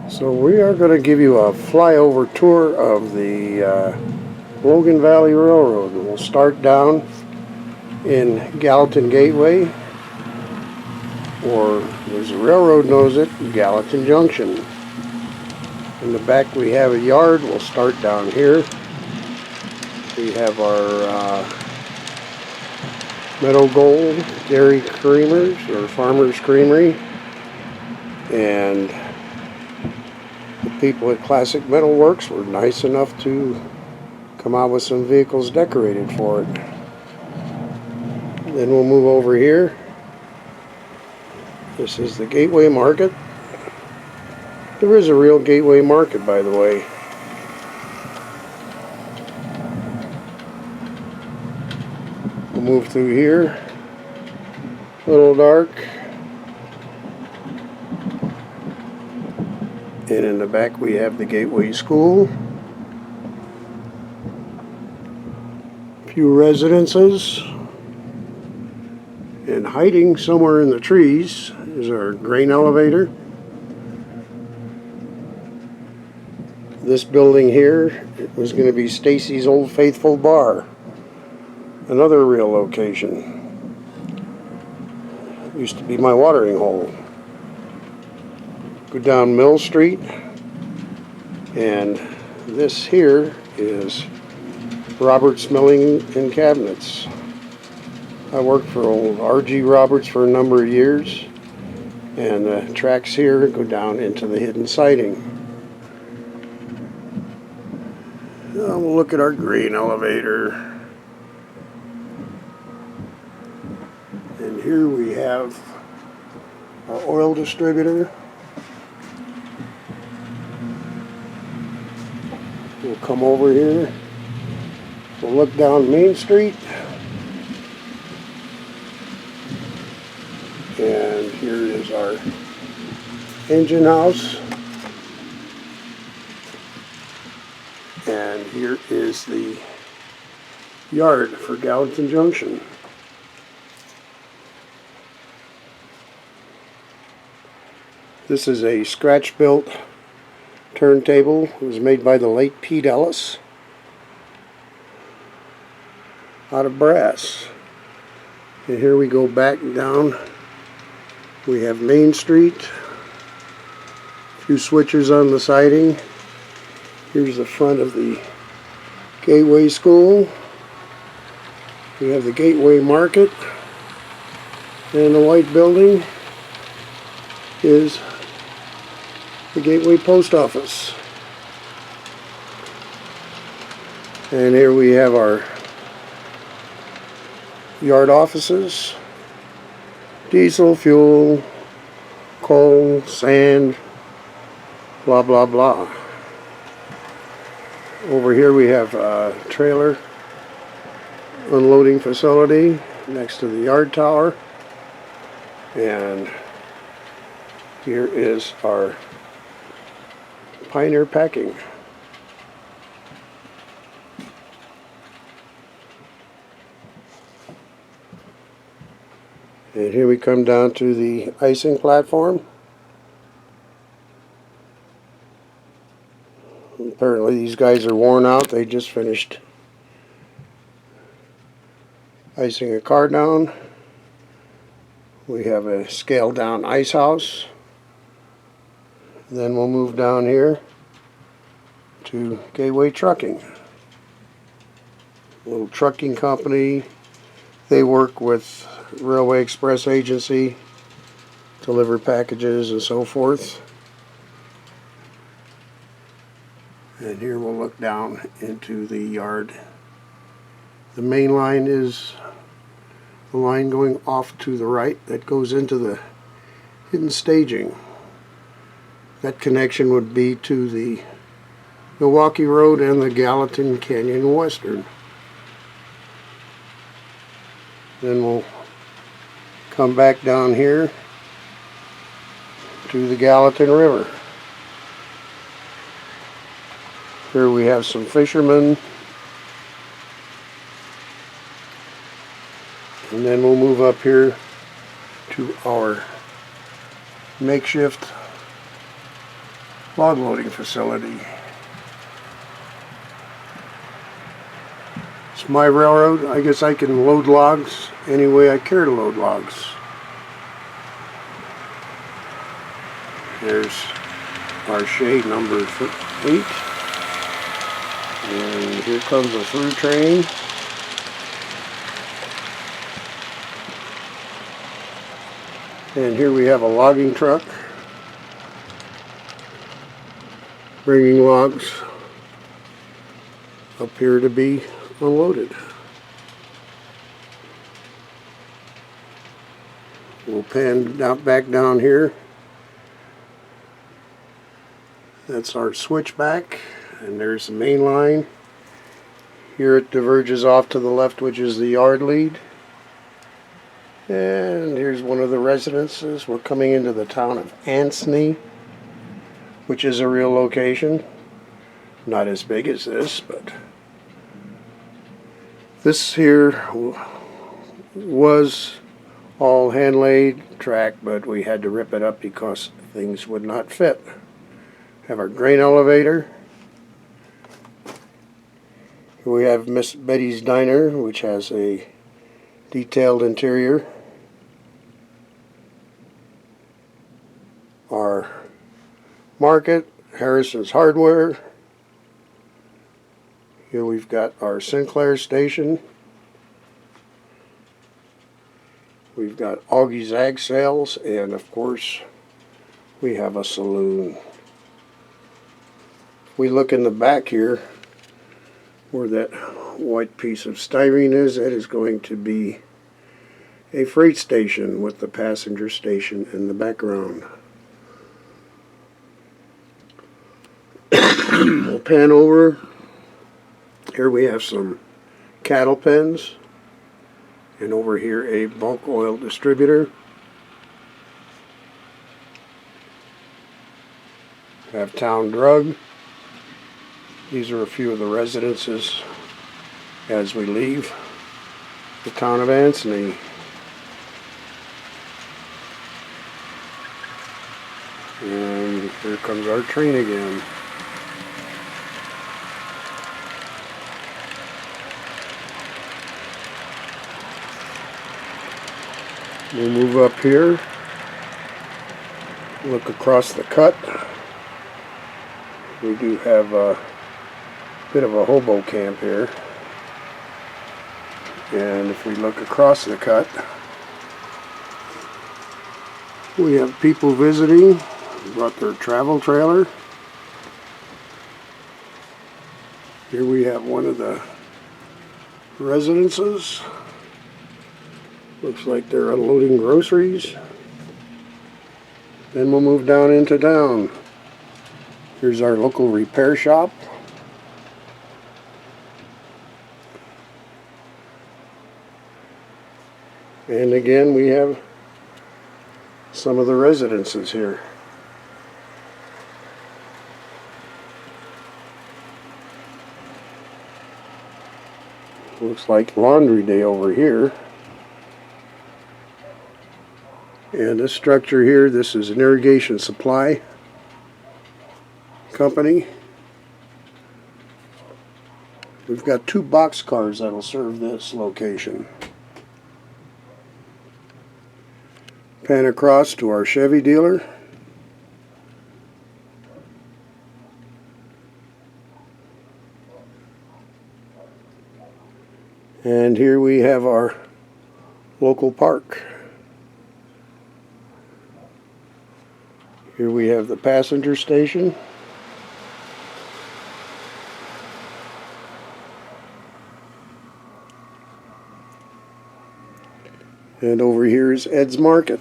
So we are going to give you a flyover tour of the Logan Valley Railroad. We'll start down in Gallatin Gateway, or as the railroad knows it, Gallatin Junction. In the back we have a yard. We'll start down here. We have our Meadow Gold Dairy Creamers, or Farmers Creamery, and the people at Classic Metal Works were nice enough to come out with some vehicles decorated for it. Then we'll move over here. This is the Gateway Market. There is a real Gateway Market, by the way. We'll move through here. A little dark. And in the back we have the Gateway School. A few residences. And hiding somewhere in the trees is our grain elevator. This building here was going to be Stacy's Old Faithful Bar. Another real location. Used to be my watering hole. Go down Mill Street, and this here is Roberts Milling and Cabinets. I worked for old R.G. Roberts for a number of years, and the tracks here go down into the hidden siding. Now we'll look at our grain elevator. And here we have our oil distributor. We'll come over here. We'll look down Main Street. And here is our engine house. And here is the yard for Gallatin Junction. This is a scratch-built turntable. It was made by the late Pete Ellis out of brass. And here we go back down. We have Main Street, a few switchers on the siding. Here's the front of the Gateway School. We have the Gateway Market, and the white building is the Gateway Post Office. And here we have our yard offices. Diesel, fuel, coal, sand, blah blah blah. Over here we have a trailer unloading facility next to the yard tower, and here is our Pioneer Packing. And here we come down to the icing platform. Apparently these guys are worn out. They just finished icing a car down. We have a scaled down ice house. Then we'll move down here to Gateway Trucking. A little trucking company. They work with Railway Express Agency, deliver packages and so forth. And here we'll look down into the yard. The main line is the line going off to the right that goes into the hidden staging. That connection would be to the Milwaukee Road and the Gallatin Canyon Western. Then we'll come back down here to the Gallatin River. Here we have some fishermen. And then we'll move up here to our makeshift log loading facility. It's my railroad. I guess I can load logs any way I care to load logs. There's our shade number 8. And here comes a through train. And here we have a logging truck bringing logs up here to be unloaded. We'll pan back down here. That's our switchback, and there's the main line. Here it diverges off to the left, which is the yard lead. And here's one of the residences. We're coming into the town of Anstey, which is a real location. Not as big as this, but this here was all hand-laid track, but we had to rip it up because things would not fit. Have our grain elevator. We have Miss Betty's Diner, which has a detailed interior. Our market, Harrison's Hardware. Here we've got our Sinclair station. We've got Augie's Ag Sales, and of course we have a saloon. We look in the back here where that white piece of styrene is. That is going to be a freight station with the passenger station in the background. We'll pan over. Here we have some cattle pens, and over here a bulk oil distributor. We have Town Drug. These are a few of the residences as we leave the town of Anstey. And here comes our train again. We'll move up here, look across the cut. We do have a bit of a hobo camp here. And if we look across the cut, we have people visiting, brought their travel trailer. Here we have one of the residences. Looks like they're unloading groceries. Then we'll move down into town. Here's our local repair shop. And again, we have some of the residences here. Looks like laundry day over here. And this structure here, this is an irrigation supply company. We've got 2 box cars that'll serve this location. Pan across to our Chevy dealer. And here we have our local park. Here we have the passenger station. And over here is Ed's Market.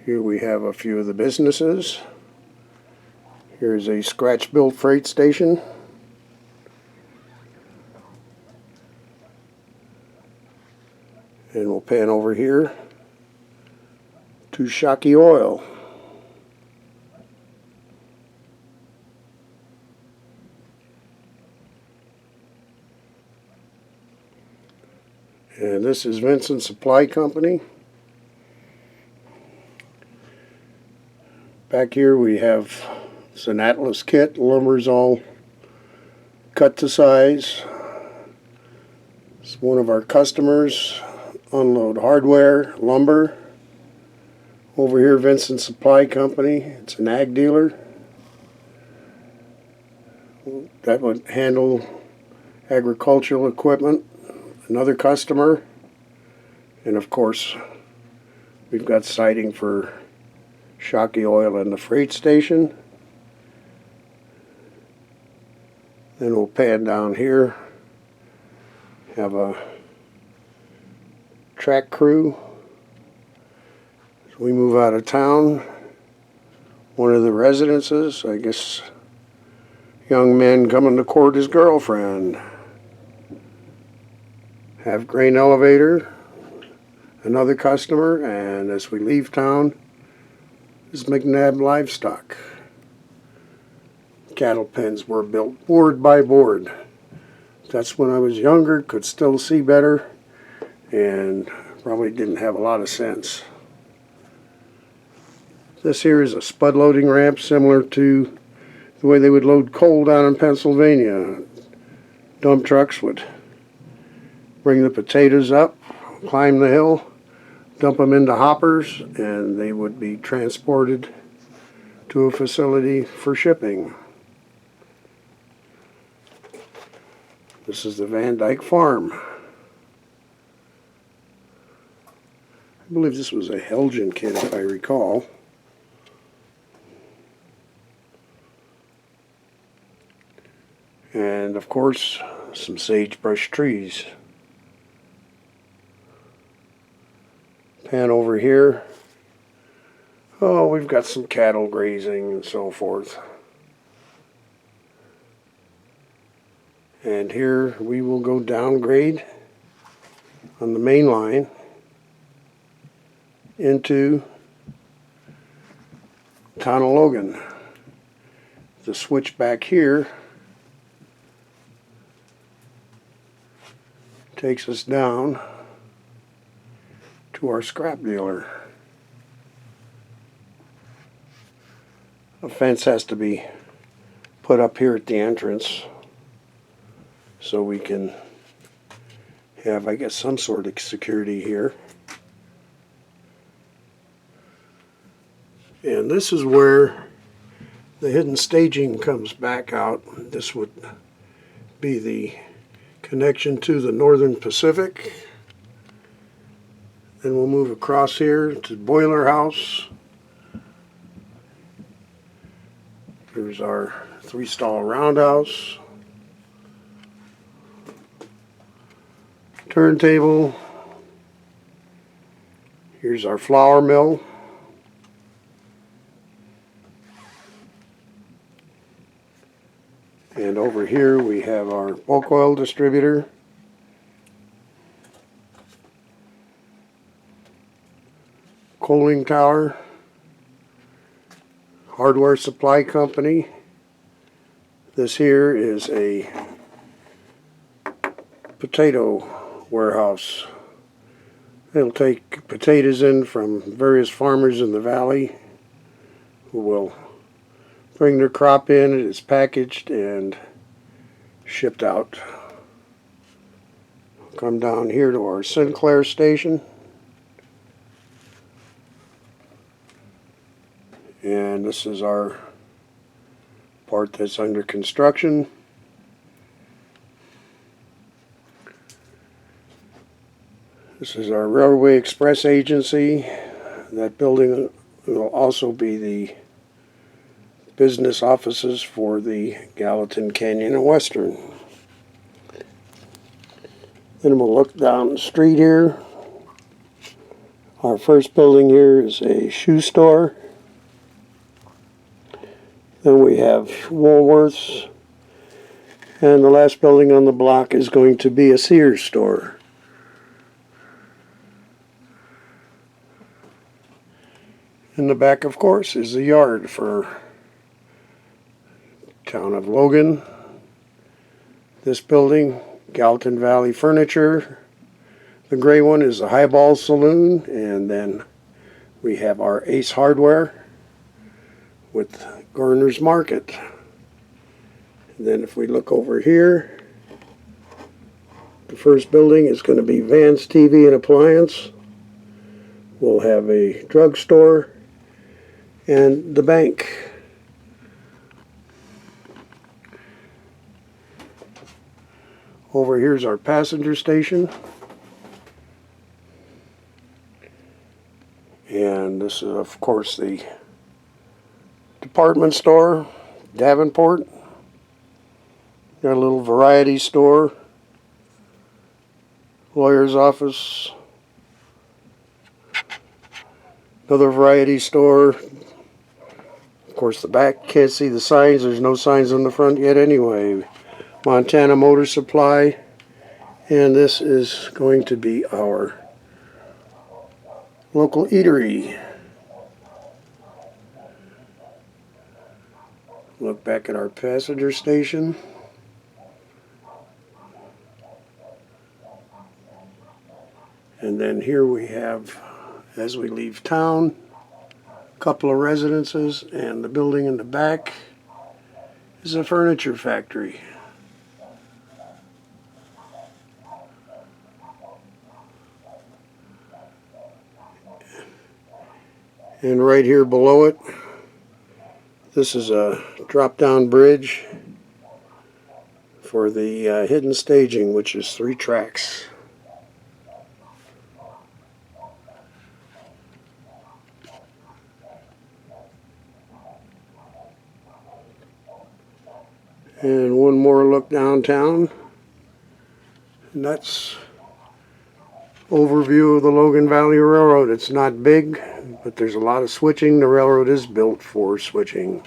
Here we have a few of the businesses. Here's a scratch-built freight station. And we'll pan over here to Shockey Oil. And this is Vincent Supply Company. Back here we have an Atlas kit. Lumber's all cut to size. It's one of our customers. Unload hardware, lumber. Over here, Vincent Supply Company. It's an ag dealer that would handle agricultural equipment. Another customer, and of course we've got siding for Shockey Oil and the freight station. Then we'll pan down here, have a track crew. As we move out of town, one of the residences, I guess young man coming to court his girlfriend. Have grain elevator, another customer, and as we leave town is McNabb Livestock. Cattle pens were built board by board. That's when I was younger, could still see better, and probably didn't have a lot of sense. This here is a spud loading ramp similar to the way they would load coal down in Pennsylvania. Dump trucks would bring the potatoes up, climb the hill, dump them into hoppers, and they would be transported to a facility for shipping. This is the Van Dyke Farm. I believe this was a Helgen kit, if I recall. And of course, some sagebrush trees. Pan over here. Oh, we've got some cattle grazing and so forth. And here we will go downgrade on the main line into town of Logan. The switch back here takes us down to our scrap dealer. A fence has to be put up here at the entrance so we can have, I guess, some sort of security here. And this is where the hidden staging comes back out. This would be the connection to the Northern Pacific. Then we'll move across here to Boiler House. Here's our 3-stall roundhouse. Turntable. Here's our flour mill. And over here we have our bulk oil distributor. Coaling tower. Hardware supply company. This here is a potato warehouse. They'll take potatoes in from various farmers in the valley who will bring their crop in. It is packaged and shipped out. Come down here to our Sinclair station. And this is our part that's under construction. This is our Railway Express agency. That building will also be the business offices for the Gallatin, Canyon, and Western. Then we'll look down the street here. Our first building here is a shoe store. Then we have Woolworths. And the last building on the block is going to be a Sears store. In the back, of course, is the yard for town of Logan. This building, Gallatin Valley Furniture. The gray one is the Highball Saloon, and then we have our Ace Hardware with Garner's Market. And then if we look over here, the first building is going to be Vance TV and Appliance. We'll have a drugstore and the bank. Over here's our passenger station. And this is, of course, the department store, Davenport. Got a little variety store, lawyer's office, another variety store. Of course, the back, can't see the signs. There's no signs on the front yet anyway. Montana Motor Supply. And this is going to be our local eatery. Look back at our passenger station. And then here we have, as we leave town, a couple of residences, and the building in the back is a furniture factory. And right here below it, this is a drop-down bridge for the hidden staging, which is 3 tracks. And one more look downtown, and that's overview of the Logan Valley Railroad. It's not big, but there's a lot of switching. The railroad is built for switching.